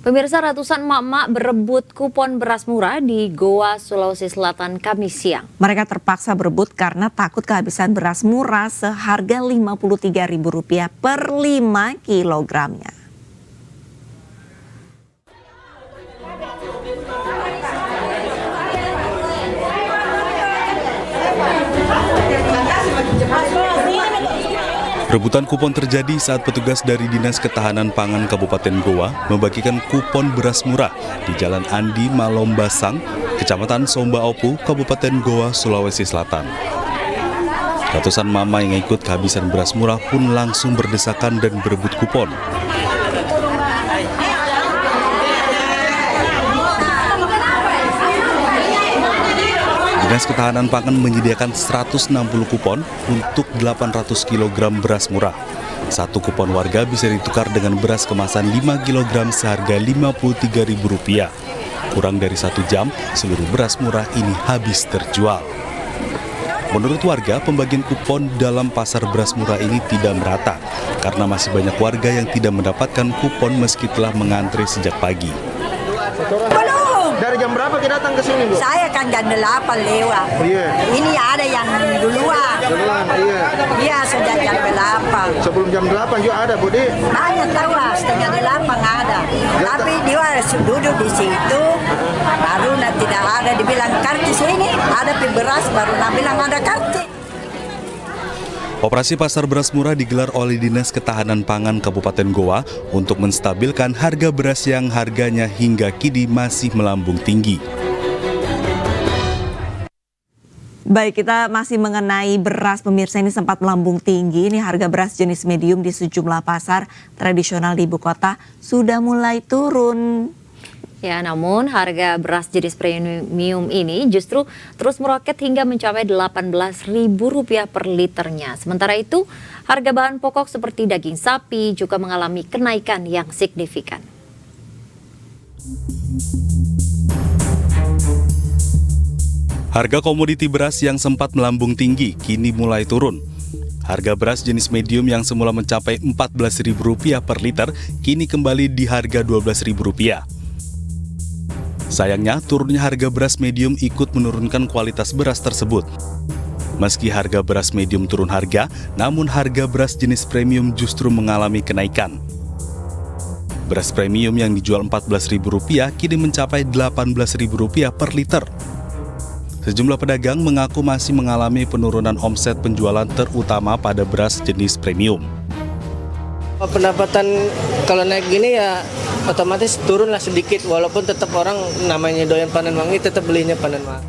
Pemirsa, ratusan emak-emak berebut kupon beras murah di Goa, Sulawesi Selatan Kamis siang. Mereka terpaksa berebut karena takut kehabisan beras murah seharga Rp53.000 per 5 kilogramnya. Rebutan kupon terjadi saat petugas dari Dinas Ketahanan Pangan Kabupaten Goa membagikan kupon beras murah di Jalan Andi Malombasang, Kecamatan Somba Opu, Kabupaten Goa, Sulawesi Selatan. Ratusan mama yang ikut kehabisan beras murah pun langsung berdesakan dan berebut kupon. Dinas Ketahanan Pangan menyediakan 160 kupon untuk 800 kg beras murah. Satu kupon warga bisa ditukar dengan beras kemasan 5 kg seharga Rp53.000. Kurang dari 1 jam, seluruh beras murah ini habis terjual. Menurut warga, pembagian kupon dalam pasar beras murah ini tidak merata karena masih banyak warga yang tidak mendapatkan kupon meski telah mengantre sejak pagi. Dari jam berapa kita datang ke sini, Bu? Saya kan jam 8 lewat. Iya. Ini ada yang duluan. Iya. Iya, sudah jam 8. Sebelum jam 8 juga ada, Bu, Di. Banyak tahu lah, setengah 8 ada. Tapi dia duduk di situ, baru tidak ada dibilang karcis ini, ada beras baru bilang ada karcis. Operasi pasar beras murah digelar oleh Dinas Ketahanan Pangan Kabupaten Goa untuk menstabilkan harga beras yang harganya hingga kini masih melambung tinggi. Baik, kita masih mengenai beras. Pemirsa, ini sempat melambung tinggi. Ini harga beras jenis medium di sejumlah pasar tradisional di ibu kota sudah mulai turun. Ya, namun harga beras jenis premium ini justru terus meroket hingga mencapai Rp18.000 per liternya. Sementara itu, harga bahan pokok seperti daging sapi juga mengalami kenaikan yang signifikan. Harga komoditi beras yang sempat melambung tinggi kini mulai turun. Harga beras jenis medium yang semula mencapai Rp14.000 per liter kini kembali di harga Rp12.000. Sayangnya, turunnya harga beras medium ikut menurunkan kualitas beras tersebut. Meski harga beras medium turun harga, namun harga beras jenis premium justru mengalami kenaikan. Beras premium yang dijual Rp14.000 kini mencapai Rp18.000 per liter. Sejumlah pedagang mengaku masih mengalami penurunan omset penjualan terutama pada beras jenis premium. Pendapatan kalau naik gini ya otomatis turunlah sedikit, walaupun tetap orang namanya doyan panen wangi tetap belinya panen wangi.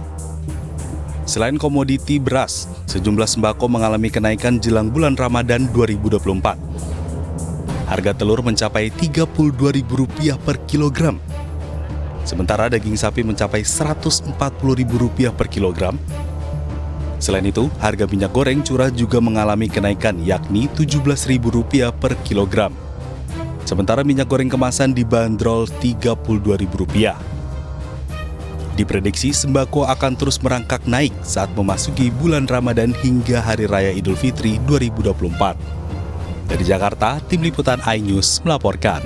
Selain komoditi beras, sejumlah sembako mengalami kenaikan jelang bulan Ramadan 2024. Harga telur mencapai Rp32.000 per kilogram. Sementara daging sapi mencapai Rp140.000 per kilogram. Selain itu, harga minyak goreng curah juga mengalami kenaikan yakni Rp17.000 per kilogram. Sementara minyak goreng kemasan dibanderol Rp32.000. Diprediksi sembako akan terus merangkak naik saat memasuki bulan Ramadan hingga Hari Raya Idul Fitri 2024. Dari Jakarta, Tim Liputan iNews melaporkan.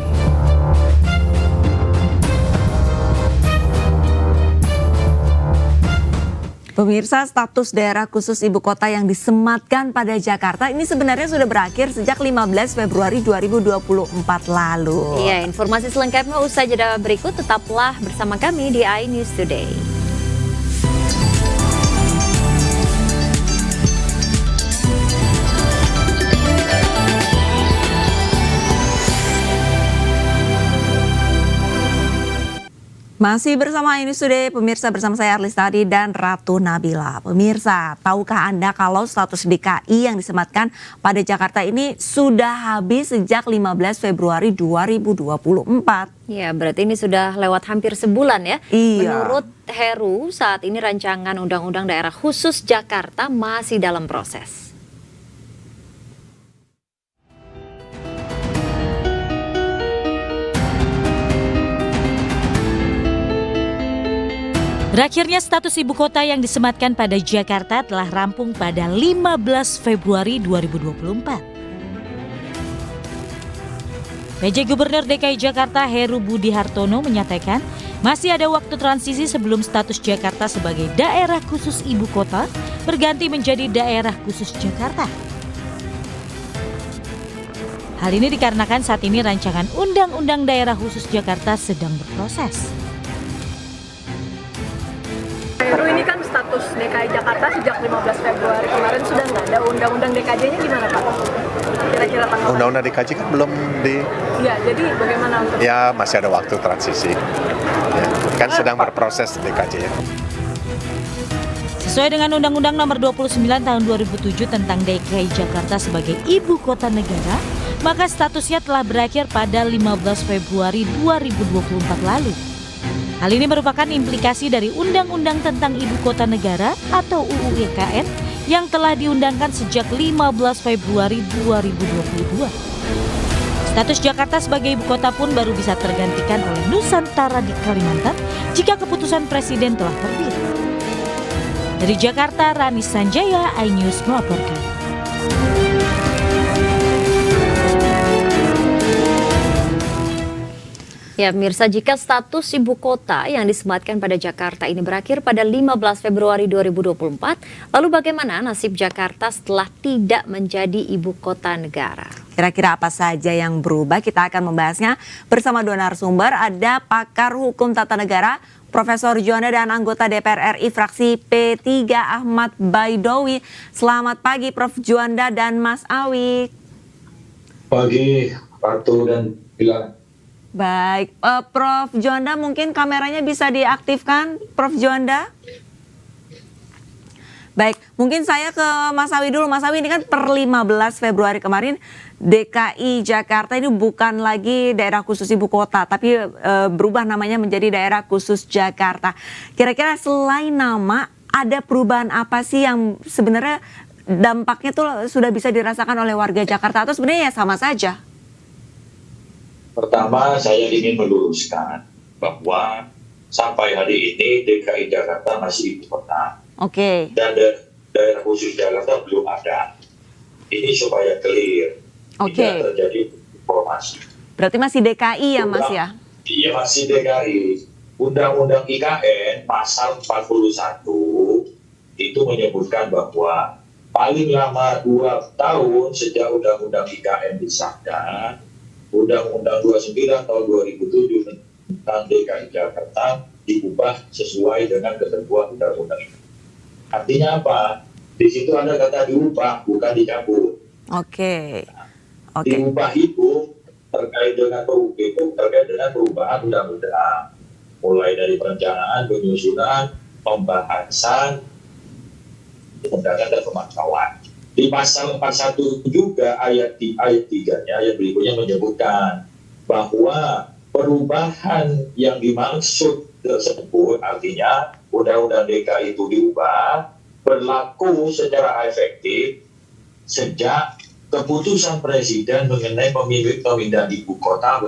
Pemirsa, status daerah khusus ibu kota yang disematkan pada Jakarta ini sebenarnya sudah berakhir sejak 15 Februari 2024 lalu. Iya, informasi selengkapnya usai jeda berikut, tetaplah bersama kami di iNews Today. Masih bersama iNews Today, pemirsa, bersama saya Arlis Tadi dan Ratu Nabila. Pemirsa, tahukah Anda kalau status DKI yang disematkan pada Jakarta ini sudah habis sejak 15 Februari 2024? Ya, berarti ini sudah lewat hampir sebulan ya. Iya. Menurut Heru, saat ini rancangan Undang-Undang Daerah Khusus Jakarta masih dalam proses. Berakhirnya status ibu kota yang disematkan pada Jakarta telah rampung pada 15 Februari 2024. PJ Gubernur DKI Jakarta Heru Budi Hartono menyatakan masih ada waktu transisi sebelum status Jakarta sebagai daerah khusus ibu kota berganti menjadi daerah khusus Jakarta. Hal ini dikarenakan saat ini rancangan Undang-Undang Daerah Khusus Jakarta sedang berproses. Heru, ini kan status DKI Jakarta sejak 15 Februari kemarin sudah nggak ada undang-undang DKJ-nya gimana Pak? Kira-kira tanggapan? Undang-undang DKJ kan belum Ya, jadi bagaimana untuk? Ya masih ada waktu transisi. Ya, kan sedang berproses DKJ ya. Sesuai dengan Undang-Undang Nomor 29 Tahun 2007 tentang DKI Jakarta sebagai ibu kota negara, maka statusnya telah berakhir pada 15 Februari 2024 lalu. Hal ini merupakan implikasi dari Undang-Undang tentang Ibu Kota Negara atau UU IKN yang telah diundangkan sejak 15 Februari 2022. Status Jakarta sebagai ibu kota pun baru bisa tergantikan oleh Nusantara di Kalimantan jika keputusan Presiden telah terbit. Dari Jakarta, Rani Sanjaya, iNews melaporkan. Ya, pemirsa, jika status ibu kota yang disematkan pada Jakarta ini berakhir pada 15 Februari 2024, lalu bagaimana nasib Jakarta setelah tidak menjadi ibu kota negara? Kira-kira apa saja yang berubah? Kita akan membahasnya bersama dua narasumber. Ada pakar hukum tata negara, Profesor Juanda, dan anggota DPR RI fraksi P3 Ahmad Baidowi. Selamat pagi Prof Juanda dan Mas Awi. Pagi, Ratu dan Bila. Baik, Prof Juanda, mungkin kameranya bisa diaktifkan, Prof Juanda. Baik, mungkin saya ke Mas Awi dulu. Mas Awi, ini kan per 15 Februari kemarin DKI Jakarta ini bukan lagi daerah khusus ibu kota, tapi berubah namanya menjadi daerah khusus Jakarta. Kira-kira selain nama, ada perubahan apa sih yang sebenarnya dampaknya tuh sudah bisa dirasakan oleh warga Jakarta, atau sebenarnya ya sama saja? Pertama, saya ingin meluruskan bahwa sampai hari ini DKI Jakarta masih ibu kota. Oke. Dan daerah khusus Jakarta belum ada. Ini supaya clear. Oke. Tidak terjadi informasi. Berarti masih DKI ya Mas ya? Iya, masih DKI. Undang-Undang IKN pasal 41 itu menyebutkan bahwa paling lama 2 tahun sejak Undang-Undang IKN disahkan, Undang-Undang 29 tahun 2007 tentang DKI Jakarta diubah sesuai dengan ketentuan undang-undang itu. Artinya apa? Di situ ada kata diubah, bukan dicabut. Oke. Diubah itu terkait dengan perubahan undang-undang, mulai dari perencanaan, penyusunan, pembahasan, undangan dan pemantauan. Di pasal 41 juga ayat 3-nya, ayat berikutnya menyebutkan bahwa perubahan yang dimaksud tersebut, artinya Undang-Undang DKI itu diubah, berlaku secara efektif sejak keputusan Presiden mengenai pemindahan ibu kota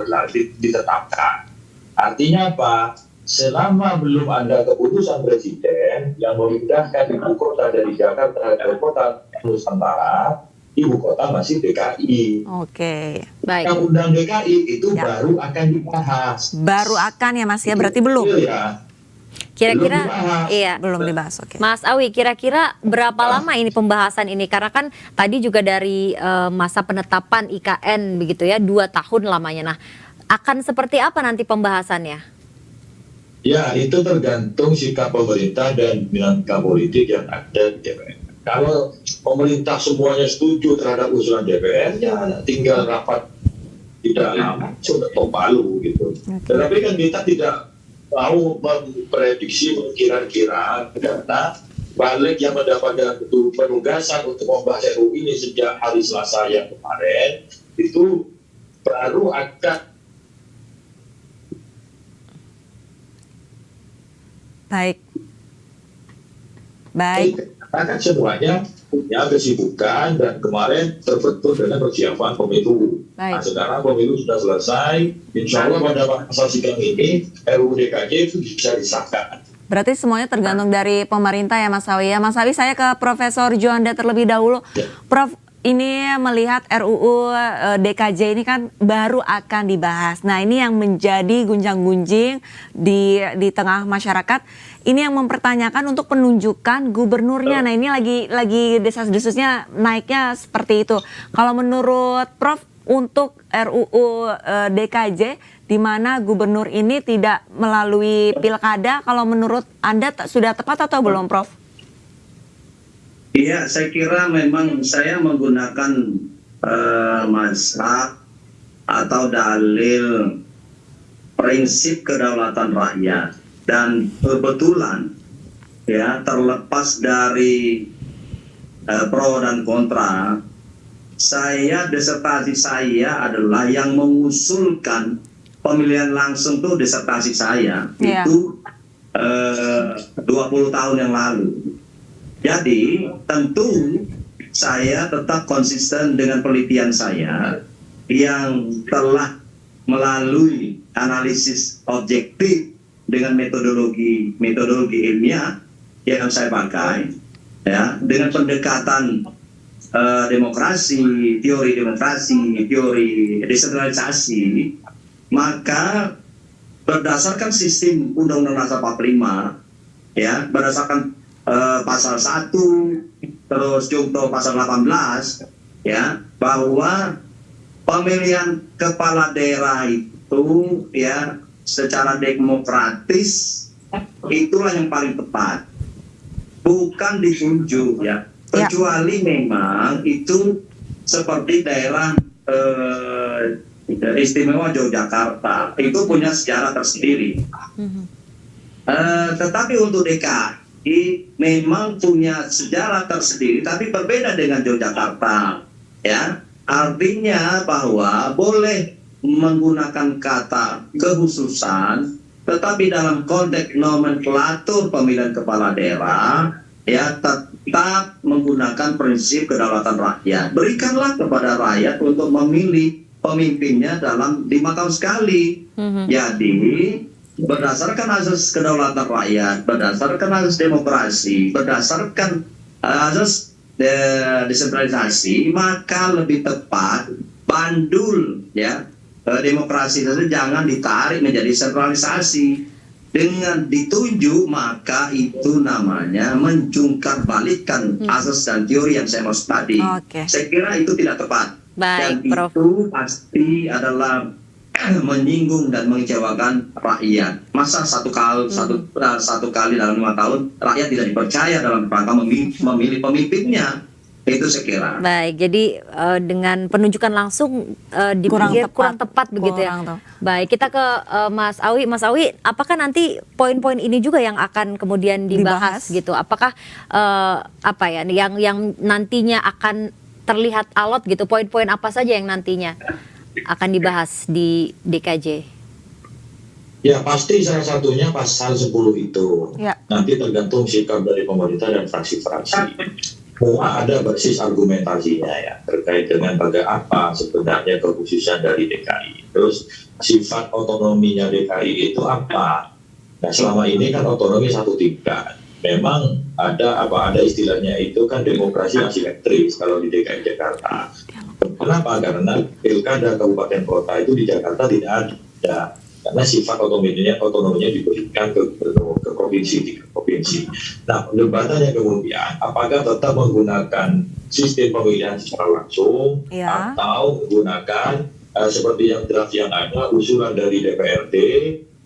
ditetapkan. Artinya apa? Selama belum ada keputusan Presiden yang memindahkan ibu kota dari Jakarta ke kota Nusantara, ibu kota masih DKI. Oke, baik. Undang-Undang DKI itu baru akan dibahas. Baru akan ya Mas ya, berarti belum? Ya. Kira-kira belum dibahas. Oke. Mas Awi, kira-kira berapa lama ini pembahasan ini? Karena kan tadi juga dari masa penetapan IKN begitu ya, 2 tahun lamanya. Nah, akan seperti apa nanti pembahasannya? Ya, itu tergantung sikap pemerintah dan dinamika politik yang ada di DPR. Kalau pemerintah semuanya setuju terhadap usulan DPR, ya tinggal rapat di dalam sudah palu gitu. Tetapi kan kita tidak mau memprediksi, kira-kira karena balik yang mendapatkan penugasan untuk membahas RUU ini sejak hari Selasa yang kemarin itu baru akan Baik. Karena semuanya punya kesibukan dan kemarin terbentur dengan persiapan pemilu. Nah, sekarang pemilu sudah selesai, insya Allah pada masa sidang ini RUU DKJ itu bisa disahkan. Berarti semuanya tergantung dari pemerintah ya Mas Awi ya. Mas Awi, saya ke Profesor Juanda terlebih dahulu. Prof, ini melihat RUU DKJ ini kan baru akan dibahas. Nah, ini yang menjadi gunjang-gunjing di tengah masyarakat. Ini yang mempertanyakan untuk penunjukan gubernurnya. Nah, ini lagi desas-desusnya naiknya seperti itu. Kalau menurut Prof, untuk RUU DKJ di mana gubernur ini tidak melalui pilkada, kalau menurut Anda sudah tepat atau belum, Prof? Iya, saya kira memang saya menggunakan mazhab atau dalil prinsip kedaulatan rakyat, dan kebetulan ya, terlepas dari pro dan kontra, disertasi saya adalah yang mengusulkan pemilihan langsung tuh disertasi saya itu 20 tahun yang lalu. Jadi tentu saya tetap konsisten dengan penelitian saya yang telah melalui analisis objektif dengan metodologi ilmiah yang saya pakai, ya, dengan pendekatan teori demokrasi, teori desentralisasi, maka berdasarkan sistem Undang-Undang Dasar 45, ya, berdasarkan pasal 1 terus contoh pasal 18, ya, bahwa pemilihan kepala daerah itu ya secara demokratis itulah yang paling tepat, bukan ditunjuk, ya, kecuali memang itu seperti daerah istimewa Yogyakarta itu punya sejarah tersendiri. Tetapi untuk DKI memang punya sejarah tersendiri, tapi berbeda dengan Yogyakarta, ya. Artinya bahwa boleh menggunakan kata kekhususan, tetapi dalam konteks nomenklatur pemilihan kepala daerah, ya, tetap menggunakan prinsip kedaulatan rakyat. Berikanlah kepada rakyat untuk memilih pemimpinnya dalam 5 tahun sekali. Jadi berdasarkan asas kedaulatan rakyat, berdasarkan asas demokrasi, berdasarkan asas desentralisasi, maka lebih tepat bandul, ya, demokrasi itu jangan ditarik menjadi sentralisasi. Dengan ditunjuk maka itu namanya menjungkar balikan asas dan teori yang saya maksud tadi. Saya kira itu tidak tepat. Dan Prof. itu pasti adalah menyinggung dan mengecewakan rakyat. Masa satu kali dalam 5 tahun rakyat tidak dipercaya dalam rangka memilih pemimpinnya, itu saya kira. Baik, jadi dengan penunjukan langsung dipikir kurang tepat begitu ya. Baik, kita ke Mas Awi. Mas Awi, apakah nanti poin-poin ini juga yang akan kemudian dibahas gitu? Apakah apa ya yang nantinya akan terlihat alot gitu? Poin-poin apa saja yang nantinya akan dibahas di DKJ? Ya, pasti salah satunya pasal 10 itu. Nanti tergantung sikap dari pemerintah dan fraksi-fraksi. Semua ada basis argumentasinya, ya, terkait dengan bagaimana apa sebenarnya kekhususan dari DKI. Terus sifat otonominya DKI itu apa? Nah, selama ini kan otonomi satu tingkat. Memang ada istilahnya itu kan demokrasi asimetris kalau di DKI Jakarta. Kenapa? Karena pilkada kabupaten kota itu di Jakarta tidak ada, karena sifat otonominya diberikan ke provinsi. Nah, perdebatannya kemudian apakah tetap menggunakan sistem pemilihan secara langsung atau menggunakan seperti yang draft yang ada, usulan dari DPRD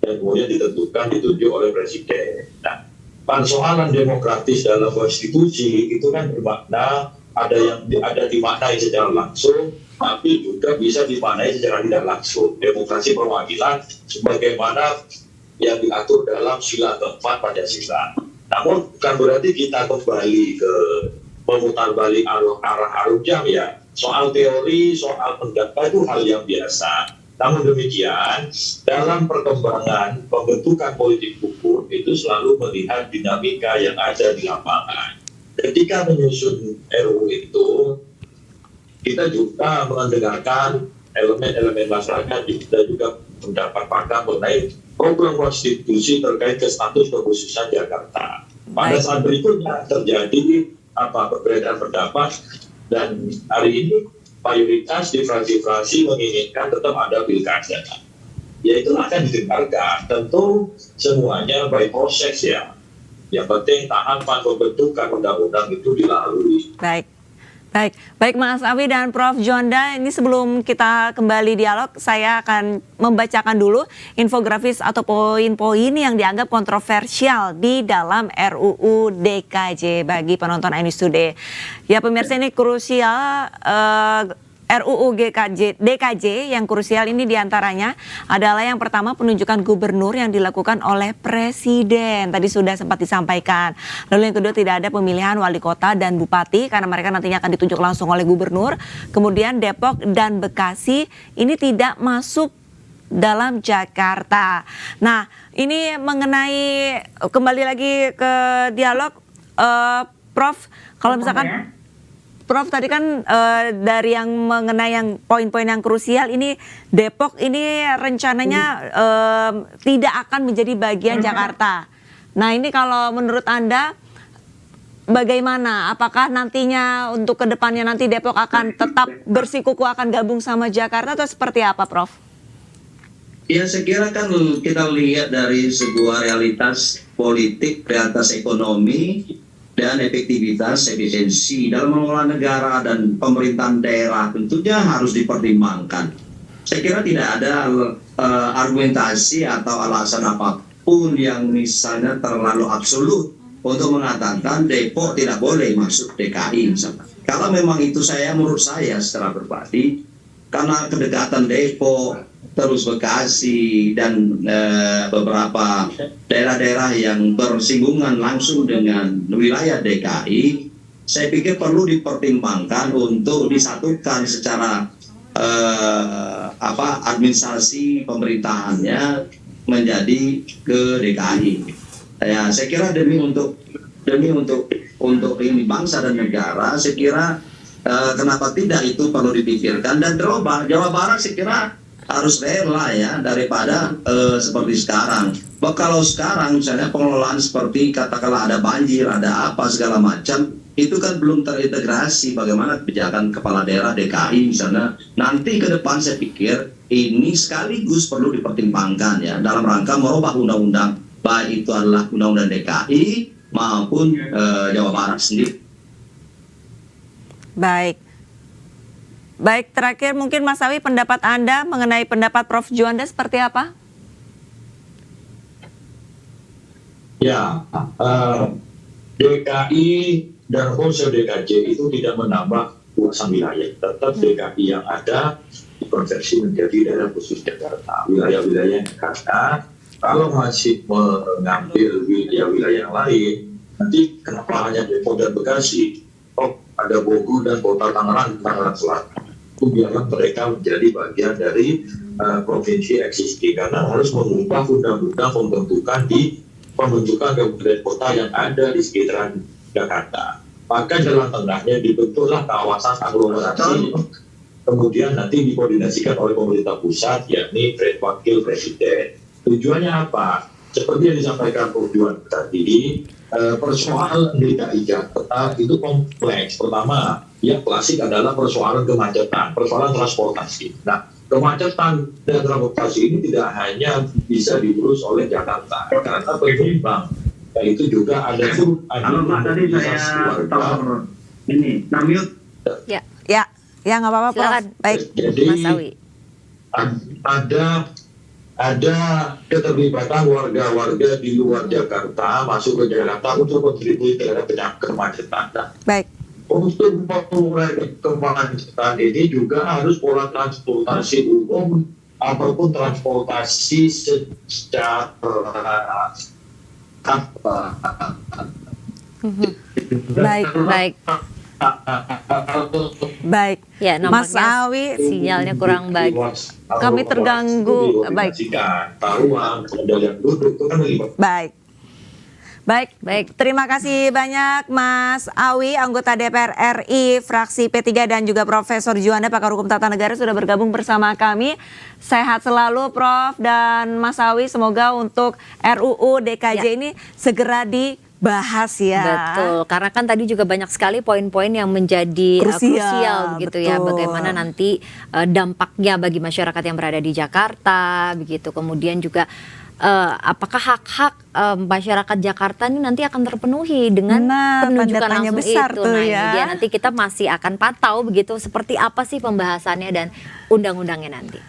dan kemudian ditunjuk oleh presiden. Nah, persoalan demokratis dalam konstitusi itu kan bermakna ada dimaknai secara langsung, tapi juga bisa dimaknai secara tidak langsung. Demokrasi perwakilan sebagaimana yang diatur dalam sila keempat Pancasila. Namun bukan berarti kita kembali ke memutar balik arah arum jam, ya. Soal teori, soal pendapat itu hal yang biasa. Namun demikian, dalam perkembangan pembentukan politik hukum itu selalu melihat dinamika yang ada di lapangan. Ketika menyusun RUU itu, kita juga mendengarkan elemen-elemen masyarakat, kita juga mendapat pakar mengenai program konstitusi terkait ke status kekhususan Jakarta. Pada saat berikutnya terjadi perbedaan pendapat Dan hari ini mayoritas di fraksi-fraksi menginginkan tetap ada pilkada. Ya itulah akan didengarkan. Tentu semuanya by proses ya. Yang penting tahapan pembentukan undang-undang itu dilalui. Baik Mas Awi dan Prof. Juanda, ini sebelum kita kembali dialog, saya akan membacakan dulu infografis atau poin-poin yang dianggap kontroversial di dalam RUU DKJ bagi penonton iNews Today. Ya pemirsa, ini krusial. RUU DKJ yang krusial ini diantaranya adalah yang pertama penunjukan gubernur yang dilakukan oleh presiden. Tadi sudah sempat disampaikan. Lalu yang kedua tidak ada pemilihan wali kota dan bupati karena mereka nantinya akan ditunjuk langsung oleh gubernur. Kemudian Depok dan Bekasi ini tidak masuk dalam Jakarta. Nah ini mengenai kembali lagi ke dialog Prof. Kalau misalkan Prof tadi kan dari yang mengenai yang poin-poin yang krusial ini Depok ini rencananya tidak akan menjadi bagian Jakarta. Nah ini kalau menurut Anda bagaimana? Apakah nantinya untuk kedepannya nanti Depok akan tetap bersikuku akan gabung sama Jakarta atau seperti apa Prof? Ya saya kira kan kita lihat dari sebuah realitas politik, realitas ekonomi, dan efektivitas, efisiensi dalam mengelola negara dan pemerintahan daerah tentunya harus dipertimbangkan. Saya kira tidak ada argumentasi atau alasan apapun yang misalnya terlalu absolut untuk mengatakan Depok tidak boleh masuk DKI misalnya. Kalau memang itu menurut saya secara pribadi, karena kedekatan Depok, terus Bekasi dan beberapa daerah-daerah yang bersinggungan langsung dengan wilayah DKI, saya pikir perlu dipertimbangkan untuk disatukan secara administrasi pemerintahannya menjadi ke DKI. Ya, saya kira demi untuk ini bangsa dan negara, saya kira kenapa tidak itu perlu dipikirkan dan Jawa Barat saya kira harus rela ya daripada seperti sekarang. Kalau sekarang misalnya pengelolaan seperti katakanlah ada banjir, ada apa segala macam, itu kan belum terintegrasi bagaimana kebijakan kepala daerah DKI misalnya. Nanti ke depan saya pikir ini sekaligus perlu dipertimbangkan ya dalam rangka merubah undang-undang, baik itu adalah undang-undang DKI maupun Jawa Barat sendiri. Baik, terakhir mungkin Mas Awi pendapat Anda mengenai pendapat Prof. Juanda seperti apa? Ya, DKI dan konsep DKJ itu tidak menambah luasan wilayah. Tetap DKI yang ada dikonversi menjadi daerah khusus Jakarta. Wilayah-wilayah Jakarta, kalau masih mengambil wilayah-wilayah yang lain, nanti kenapa hanya Depok dan Bekasi? Oh, ada Bogor dan Kota Tangerang Selatan. Itu biarlah mereka menjadi bagian dari provinsi eksisti karena harus mengubah undang-undang pembentukan kabupaten kota yang ada di sekitaran Jakarta. Maka jalan tengahnya dibentuklah kawasan aglomerasi, kemudian nanti dikoordinasikan oleh pemerintah pusat, yakni wakil presiden. Tujuannya apa? Seperti yang disampaikan Prof. Juanda tadi, persoalan DKI Jakarta itu kompleks. Pertama, yang klasik adalah persoalan kemacetan, persoalan transportasi. Nah, kemacetan dan transportasi ini tidak hanya bisa diurus oleh Jakarta, karena penyeimbang. Itu juga ada ini, Namyut. Ya, nggak apa-apa, Prof. Baik, jadi, Mas Awi. Ada keterlibatan warga-warga di luar Jakarta masuk ke Jakarta untuk kontribusi terhadap kemacetan. Baik. Untuk mengurangi kemacetan ini juga harus pola transportasi umum ataupun transportasi secara Baik. Ya, Mas Awi, sinyalnya kurang baik. Kami terganggu. Baik. Terima kasih banyak Mas Awi, anggota DPR RI, fraksi P3 dan juga Profesor Juanda, pakar hukum tata negara sudah bergabung bersama kami. Sehat selalu Prof dan Mas Awi, semoga untuk RUU DKJ ini segera bahas ya. Betul, karena kan tadi juga banyak sekali poin-poin yang menjadi krusial begitu ya, betul. bagaimana nanti dampaknya bagi masyarakat yang berada di Jakarta begitu. Kemudian juga apakah hak-hak masyarakat Jakarta ini nanti akan terpenuhi dengan penunjukan tanda tanya langsung besar itu. tuh Nah, ya. ini dia nanti kita masih akan pantau begitu seperti apa sih pembahasannya dan undang-undangnya nanti.